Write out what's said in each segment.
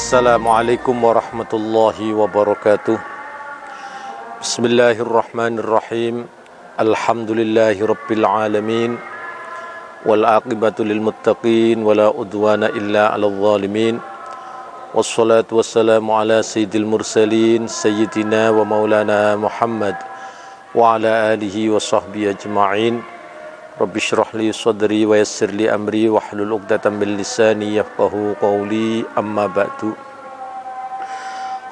Assalamualaikum warahmatullahi wabarakatuh. Bismillahirrahmanirrahim. Alhamdulillahi rabbil alamin. Wal aqibatu lil muttaqin wala udwana illa 'alal zalimin. Wassalatu wassalamu ala sayyidil mursalin sayyidina wa maulana Muhammad wa ala alihi wa sahbihi ajma'in. Rabbi shrah li sadri wa yassir li amri wahlul 'uqdatam min lisani yafqahu qawli, amma ba'du.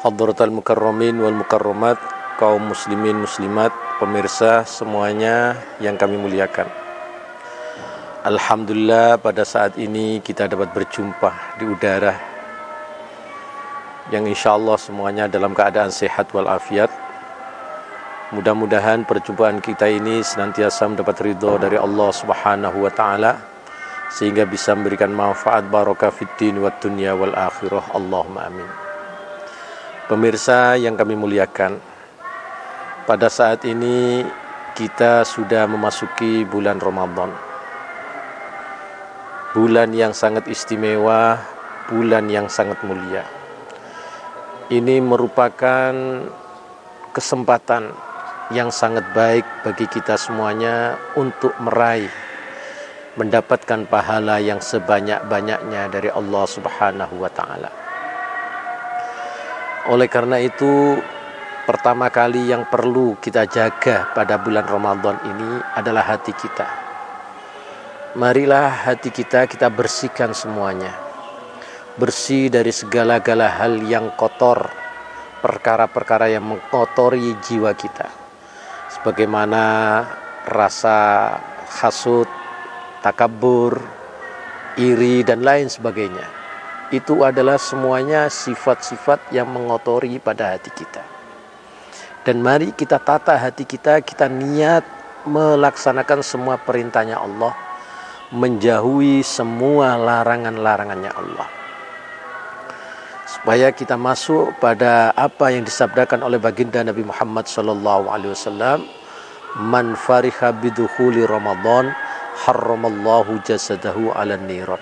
Hadratal mukarramin wal mukarramat, kaum muslimin muslimat, pemirsa semuanya yang kami muliakan. Alhamdulillah pada saat ini kita dapat berjumpa di udara yang insyaallah semuanya dalam keadaan sehat walafiat. Mudah-mudahan perjumpaan kita ini senantiasa mendapat ridho dari Allah Subhanahu wa taala sehingga bisa memberikan manfaat barokah fid din wad dunya wal akhirah. Allahumma amin. Pemirsa yang kami muliakan, pada saat ini kita sudah memasuki bulan Ramadan. Bulan yang sangat istimewa, bulan yang sangat mulia. Ini merupakan kesempatan yang sangat baik bagi kita semuanya untuk mendapatkan pahala yang sebanyak-banyaknya dari Allah Subhanahu wa taala. Oleh karena itu, pertama kali yang perlu kita jaga pada bulan Ramadan ini adalah hati kita. Marilah hati kita bersihkan semuanya. Bersih dari segala-gala hal yang kotor, perkara-perkara yang mengotori jiwa kita. Sebagaimana rasa hasud, takabur, iri dan lain sebagainya. Itu adalah semuanya sifat-sifat yang mengotori pada hati kita. Dan mari kita tata hati kita niat melaksanakan semua perintahnya Allah, menjauhi semua larangan-larangannya Allah. Supaya kita masuk pada apa yang disabdakan oleh baginda Nabi Muhammad SAW, man fariha bidukhuli Ramadan harramallahu jasadahu ala niran.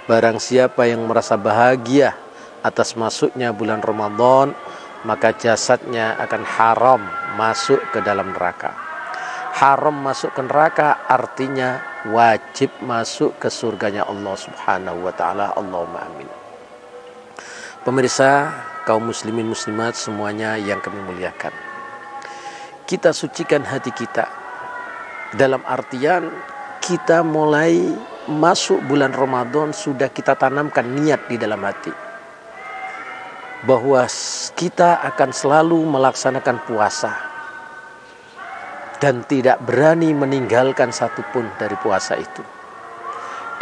Barang siapa yang merasa bahagia atas masuknya bulan Ramadan, maka jasadnya akan haram masuk ke dalam neraka. Haram masuk ke neraka artinya wajib masuk ke surganya Allah Subhanahu wa taala. Allahumma amin. Pemirsa, kaum muslimin muslimat semuanya yang kami muliakan, kita sucikan hati kita dalam artian kita mulai masuk bulan Ramadan sudah kita tanamkan niat di dalam hati bahwa kita akan selalu melaksanakan puasa dan tidak berani meninggalkan satupun dari puasa itu,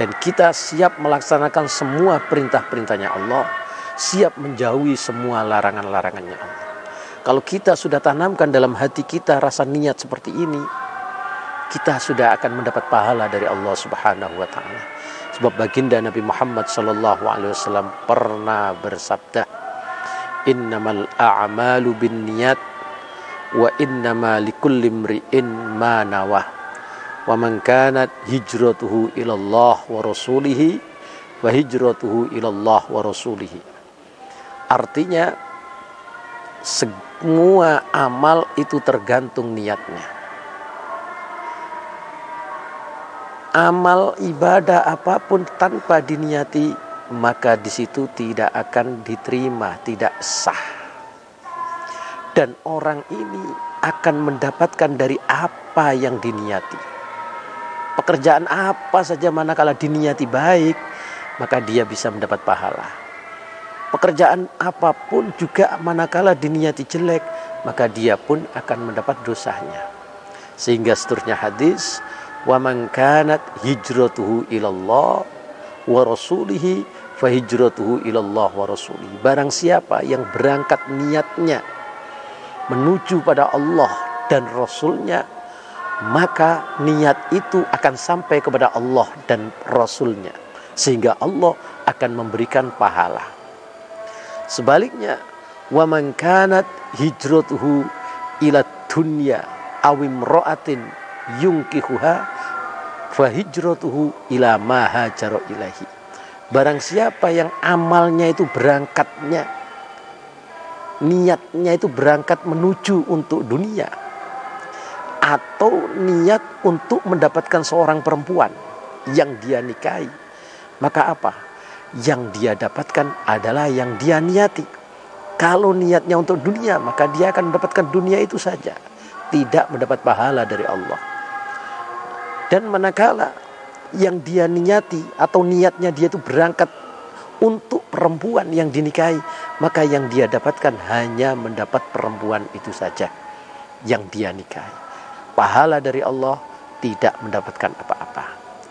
dan kita siap melaksanakan semua perintah-perintahnya Allah, siap menjauhi semua larangan-larangannya Allah. Kalau kita sudah tanamkan dalam hati kita rasa niat seperti ini, kita sudah akan mendapat pahala dari Allah Subhanahu wa taala. Sebab baginda Nabi Muhammad SAW pernah bersabda, innamal a'malu binniyat wa innama likulli imri'in ma nawah wa man kanat hijratuhu ilallah wa rasulihi wa hijratuhu ilallah wa rasulihi. Artinya semua amal itu tergantung niatnya. Amal ibadah apapun tanpa diniati, maka di situ tidak akan diterima, tidak sah. Dan orang ini akan mendapatkan dari apa yang diniati. Pekerjaan apa saja manakala diniati baik, maka dia bisa mendapat pahala. Pekerjaan apapun juga manakala diniati jelek, maka dia pun akan mendapat dosanya. Sehingga seterusnya hadis, wa man kanat hijratuhu ilallah wa rasulihi fa hijratuhu ilallah wa rasulihi. Barang siapa yang berangkat niatnya menuju pada Allah dan Rasulnya, maka niat itu akan sampai kepada Allah dan Rasulnya, sehingga Allah akan memberikan pahala. Sebaliknya, wa man kanat hijratuhu ila dunya aw imra'atin yunkihuha fa hijratuhu ila ma hajara ilaihi. Barang siapa yang amalnya itu berangkatnya, niatnya itu berangkat menuju untuk dunia, atau niat untuk mendapatkan seorang perempuan yang dia nikahi, maka apa? Yang dia dapatkan adalah yang dia niati. Kalau niatnya untuk dunia, maka dia akan mendapatkan dunia itu saja, tidak mendapat pahala dari Allah. Dan manakala yang dia niati atau niatnya dia itu berangkat untuk perempuan yang dinikahi, maka yang dia dapatkan hanya mendapat perempuan itu saja yang dia nikahi. Pahala dari Allah tidak mendapatkan apa-apa.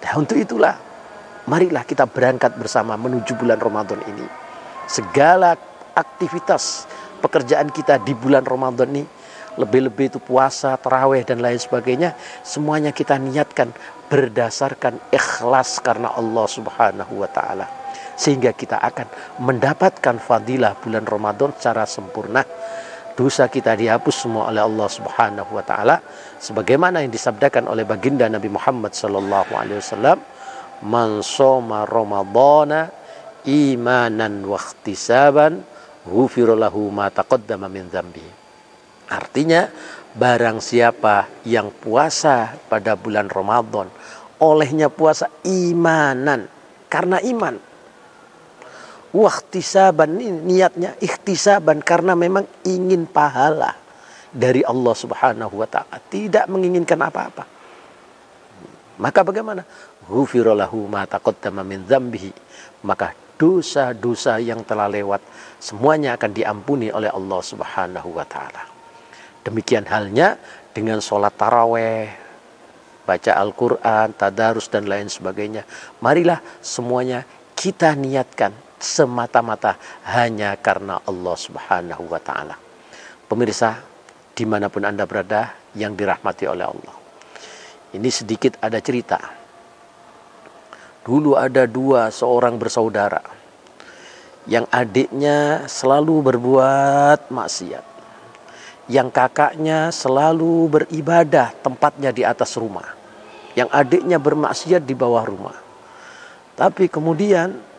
Nah, untuk itulah marilah kita berangkat bersama menuju bulan Ramadan ini. Segala aktivitas pekerjaan kita di bulan Ramadan ini, lebih-lebih itu puasa, tarawih dan lain sebagainya, semuanya kita niatkan berdasarkan ikhlas karena Allah Subhanahu wa taala. Sehingga kita akan mendapatkan fadilah bulan Ramadan secara sempurna. Dosa kita dihapus semua oleh Allah Subhanahu wa taala, sebagaimana yang disabdakan oleh baginda Nabi Muhammad sallallahu alaihi wasallam, "Man shoma Ramadhana imanan wa ihtisaban, ghufira lahu ma taqaddama min dzambi." Artinya, barang siapa yang puasa pada bulan Ramadan, olehnya puasa imanan, karena iman. Wahtisaban, niatnya ikhtisaban karena memang ingin pahala dari Allah Subhanahu wa taala, tidak menginginkan apa-apa. Maka bagaimana? Ghufira lahu ma taqaddama min dzambihi. Maka dosa-dosa yang telah lewat semuanya akan diampuni oleh Allah Subhanahu wa taala. Demikian halnya dengan sholat taraweh, baca Al-Quran, tadarus dan lain sebagainya. Marilah semuanya kita niatkan semata-mata hanya karena Allah Subhanahu wa ta'ala. Pemirsa, dimanapun Anda berada yang dirahmati oleh Allah, ini sedikit ada cerita. Dulu ada seorang bersaudara yang adiknya selalu berbuat maksiat, yang kakaknya selalu beribadah tempatnya di atas rumah, yang adiknya bermaksiat di bawah rumah. Tapi kemudian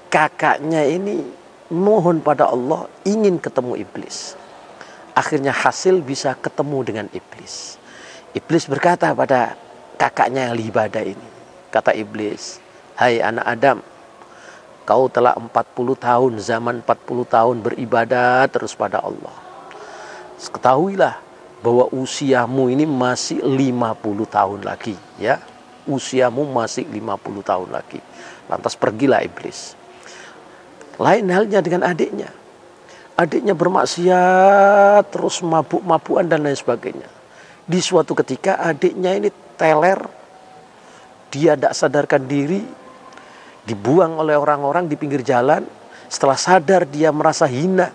kakaknya ini mohon pada Allah ingin ketemu iblis. Akhirnya hasil bisa ketemu dengan iblis. Iblis berkata pada kakaknya yang ibadah ini, kata iblis, "Hai anak Adam, kau telah 40 tahun, zaman 40 tahun beribadah terus pada Allah. Ketahuilah bahwa usiamu ini masih 50 tahun lagi, ya. Usiamu masih 50 tahun lagi." Lantas pergilah iblis. Lain halnya dengan adiknya. Adiknya bermaksiat, terus mabuk-mabukan dan lain sebagainya. Di suatu ketika adiknya ini teler, dia tidak sadarkan diri, dibuang oleh orang-orang di pinggir jalan. Setelah sadar dia merasa hina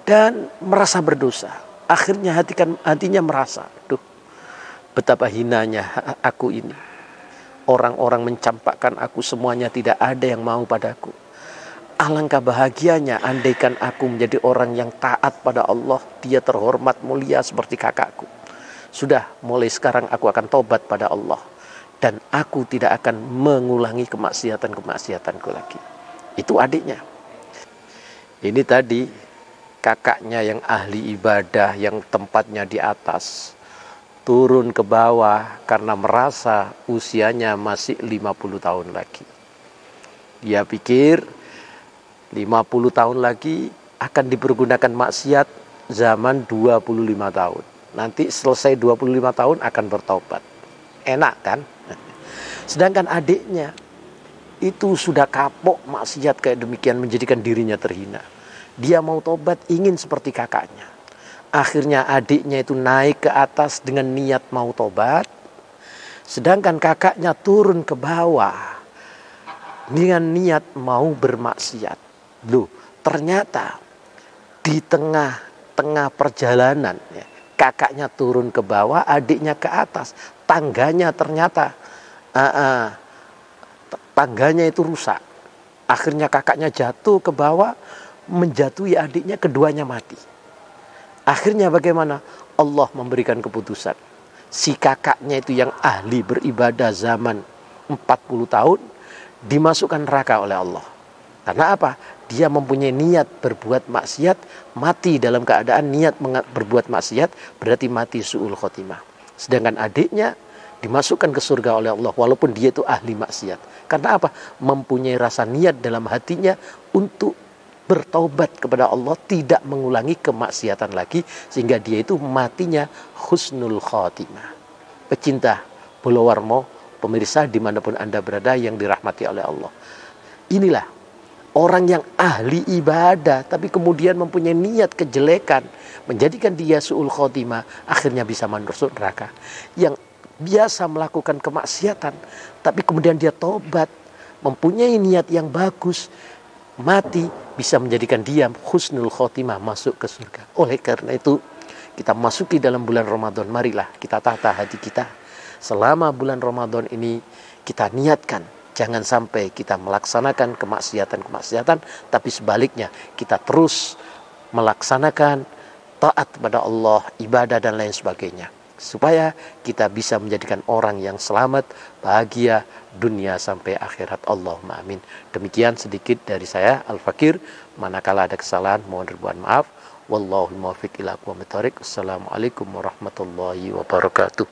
dan merasa berdosa. Akhirnya hatinya merasa, duh, betapa hinanya aku ini. Orang-orang mencampakkan aku, semuanya tidak ada yang mau padaku. Alangkah bahagianya andaikan aku menjadi orang yang taat pada Allah, dia terhormat mulia seperti kakakku. Sudah, mulai sekarang aku akan tobat pada Allah, dan aku tidak akan mengulangi kemaksiatanku lagi. Itu adiknya. Ini tadi kakaknya yang ahli ibadah, yang tempatnya di atas, turun ke bawah karena merasa usianya masih 50 tahun lagi. Dia pikir 50 tahun lagi akan dipergunakan maksiat zaman 25 tahun. Nanti selesai 25 tahun akan bertobat. Enak kan? Sedangkan adiknya itu sudah kapok maksiat kayak demikian, menjadikan dirinya terhina. Dia mau tobat, ingin seperti kakaknya. Akhirnya adiknya itu naik ke atas dengan niat mau tobat. Sedangkan kakaknya turun ke bawah dengan niat mau bermaksiat. Loh, ternyata di tengah perjalanan, ya, kakaknya turun ke bawah, adiknya ke atas. Tangganya ternyata tangganya itu rusak. Akhirnya kakaknya jatuh ke bawah, menjatuhi adiknya, keduanya mati. Akhirnya bagaimana? Allah memberikan keputusan. Si kakaknya itu yang ahli beribadah zaman 40 tahun dimasukkan neraka oleh Allah. Karena apa? Dia mempunyai niat berbuat maksiat, mati dalam keadaan niat berbuat maksiat, berarti mati su'ul khotimah. Sedangkan adiknya dimasukkan ke surga oleh Allah walaupun dia itu ahli maksiat. Karena apa? Mempunyai rasa niat dalam hatinya untuk bertaubat kepada Allah, tidak mengulangi kemaksiatan lagi, sehingga dia itu matinya husnul khotimah. Pecinta Pulau Warmo, pemirsa dimanapun Anda berada yang dirahmati oleh Allah. Inilah orang yang ahli ibadah, tapi kemudian mempunyai niat kejelekan, menjadikan dia su'ul khotimah, akhirnya bisa masuk neraka. Yang biasa melakukan kemaksiatan, tapi kemudian dia tobat, mempunyai niat yang bagus, mati, bisa menjadikan dia husnul khotimah, masuk ke surga. Oleh karena itu, kita masuki dalam bulan Ramadan, marilah kita tata hati kita. Selama bulan Ramadan ini, kita niatkan, jangan sampai kita melaksanakan kemaksiatan-kemaksiatan, tapi sebaliknya kita terus melaksanakan taat kepada Allah, ibadah dan lain sebagainya. Supaya kita bisa menjadikan orang yang selamat, bahagia, dunia sampai akhirat. Allahumma amin. Demikian sedikit dari saya, Al-Fakir. Manakala ada kesalahan, mohon ribuan maaf. Wallahul muwaffiq ila aqwamit thoriq. Assalamualaikum warahmatullahi wabarakatuh.